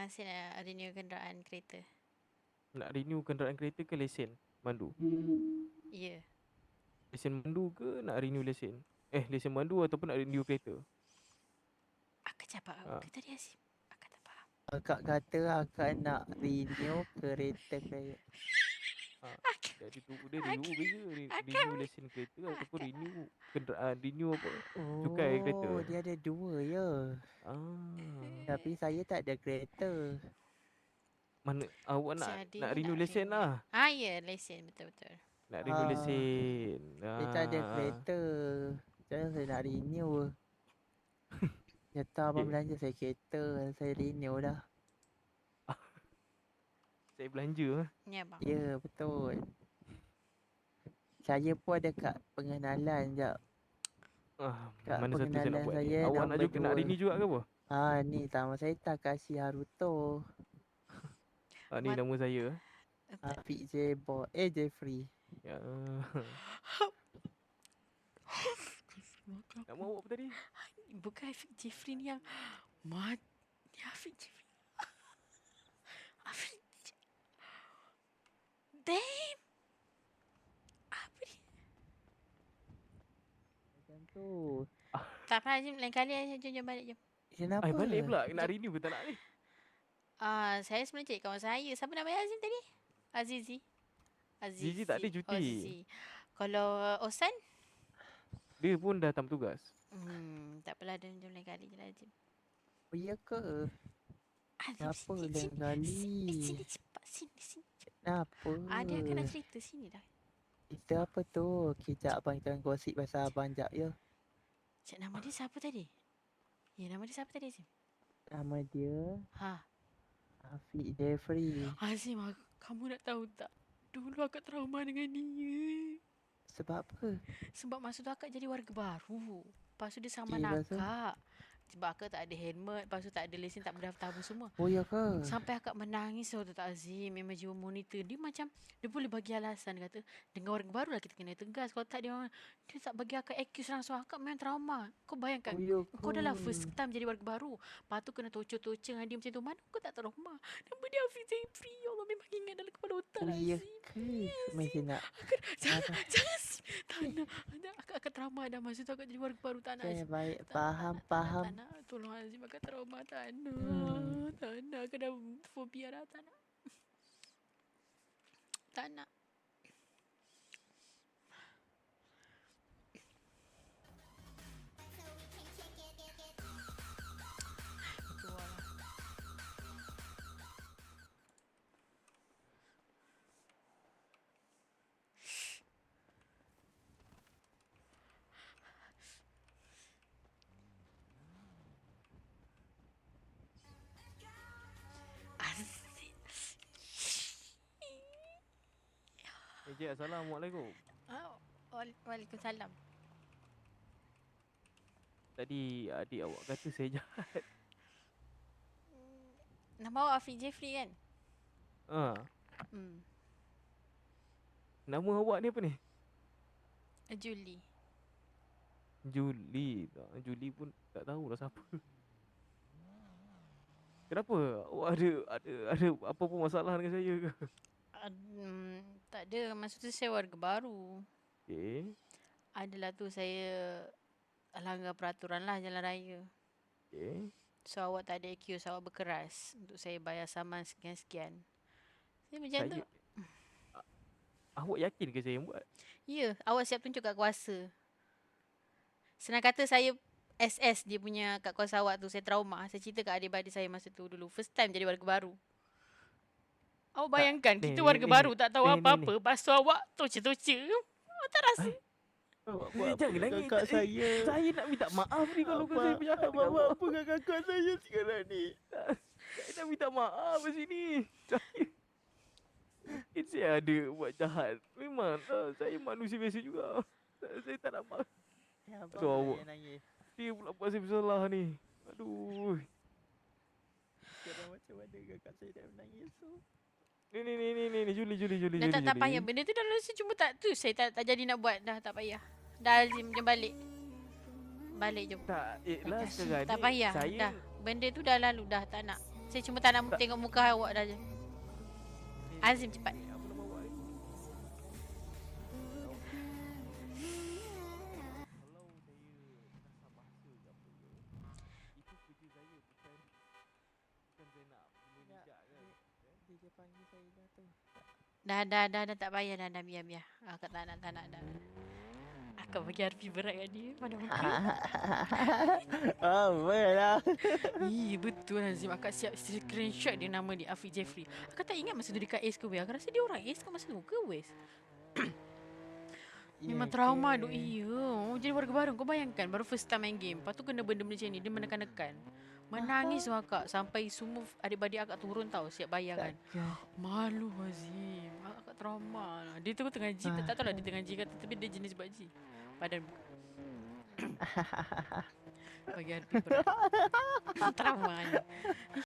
masih nak renew kenderaan kereta. Nak renew kenderaan kereta ke lesen mandu? Ya. Lesen mandu ke nak renew lesen? Lesen mandu ataupun nak renew kereta? Akak cakap apa tadi Azim? Akak tak faham. Akak kata akak nak renew kereta saya. Jadi tu dia ada dua beza, renew lesen kereta ataupun renew kenderaan, renew apa? Cukai kereta. Oh, dia ada dua ya. Tapi saya tak ada kereta. Mana awak nak renew nak lesen lah. Ya, lesen betul-betul. Nak renew lesen. Saya tak ada kereta. Jadi saya nak renew. Kata abang belanja saya kereta, saya renew dah. Saya belanja. Ya bang. Ya, betul. Saya pun ada kat pengenalan jap. Kat Mana satu saya nak buat ni? saya Awak nak renew juga ke apa? Ni nama saya Takashi Haruto. Ni nama saya. Afiq Jeffrey. Ya. Nama awak apa tadi? Bukan Afiq Jeffrey ni yang ni Afiq Jeffrey. Afiq Damn. Apa ni? Macam tu. Tak apa Azim, lain kali jom balik jom. Kenapa? Balik pula nak renew ke tak nak ni? Saya sebenarnya cari kawan saya. Siapa nama Azim tadi? Azizi. Zizi tak ada cuti. Zizi. Kalau Osan? Dia pun dah tam tugas. Tak apalah, jom lain kali je lah Azim. Oh iya ke? Kenapa lain kali? Sini cepat, sini. Kenapa? Ada yang nak cerita, sini dah. Cerita apa tu? Kejap abang kita gosip pasal abang jap ya. Cik, nama dia siapa tadi? Ya, nama dia siapa tadi Azim? Nama dia Afiq Jeffrey. Azim, kamu nak tahu tak? Dulu akak trauma dengan dia. Sebab apa? Sebab masa tu akak jadi warga baru. Lepas tu dia sama akak. Sebab akak tak ada helmet. Lepas tu tak ada lesen, tak berdaftar apa semua. Oh ya ke? Sampai akak menangis waktu tak Azim. Memang jiwa monitor. Dia macam, dia boleh bagi alasan. Dia kata, dengan warga baru lah kita kena tegas. Kalau tak dia tak bagi akak accuse langsung. Akak memang trauma. Kau bayangkan, kau dah lah first time jadi warga baru. Lepas tu kena tocor-tocor dengan dia macam tu. Mana kau tak trauma? Nama dia Afiq Jeffrey. Ya Allah, memang ingat dalam kepala otak Azim. Oh ya ke? Mesti nak. Jangan. Tak nak. Akak trauma dah. Masa tu akak jadi warga baru. Tak nak. Saya baik. Faham. Tak nak. Tolong Azim, akak trauma. Tak nak. Tak nak. Akak dah fobia dah. Tak nak. Tak nak. Cik, Assalamualaikum. Waalaikumsalam. Tadi adik awak kata saya jahat. Nama awak Afiq Jeffrey kan? Nama awak ni apa ni? Julie. Julie pun tak tahulah siapa. Kenapa? Awak ada apa pun masalah dengan saya ke? Tak ada. Maksud tu saya warga baru. Okay. Adalah tu saya langgar peraturan lah jalan raya. Okay. So awak tak ada accuse awak berkeras untuk saya bayar saman sekian-sekian. Saya macam tu. Awak yakin ke saya yang buat? Ya, awak siap tunjuk kat kuasa. Senang kata saya SS dia punya kat kuasa awak tu. Saya trauma. Saya cerita kat adik-adik saya masa tu dulu. First time jadi warga baru. Awak bayangkan kita warga baru tak tahu apa-apa. Lepas tu awak tocor-tocor. Awak tak rasa? Jangan nangis. Kakak saya. Saya nak minta maaf ni kalau saya berjahat. Apa dengan kakak saya sekarang ni? Saya nak minta maaf di sini. Saya ada buat jahat. Memang saya manusia biasa juga. Saya tak nak maaf. Aduh, awak. Dia pula buat saya bersalah ni. Aduh. Sekarang macam mana kakak saya dah menangis tu? Ni Julie. Tak payah. Benda tu dah lalu cuma tak tu. Saya tak jadi nak buat dah. Tak payah. Dah Azim, jom balik. Balik jom. Tak, sekarang tak ni payah. saya... Dah. Benda tu dah lalu dah. Tak nak. Saya cuma tak nak tengok muka awak dah je. Azim cepat. Apa nama awak ni? Kalau saya kasar bahasa ke apa ke, itu kerja saya, bukan saya nak menijak kan. Dia panggil saya dah tu. Dah tak payah dah biar. Akak tak nak dah. Akak bagi harfi berat kat dia pada muka. Apa lah. Betul Azim. Akak siap screenshot dia nama dia Afiq Jeffrey. Akak tak ingat masa tu dekat Ace ke West. Akak rasa dia orang Ace ke masa tu ke West. Memang trauma duk. Jadi warga baru. Kau bayangkan baru first time main game. Lepas tu kena benda-benda macam ni. Dia menekan-nekan. Menangis tu akak. Sampai semua adik-adik akak turun tau. Siap bayar kan. Malu Azim. Akak trauma lah. Dia tu tengah G. Tak tahu lah dia tengah G kata. Tapi dia jenis buat G. Padan bagi harfi berat. Trauma ni.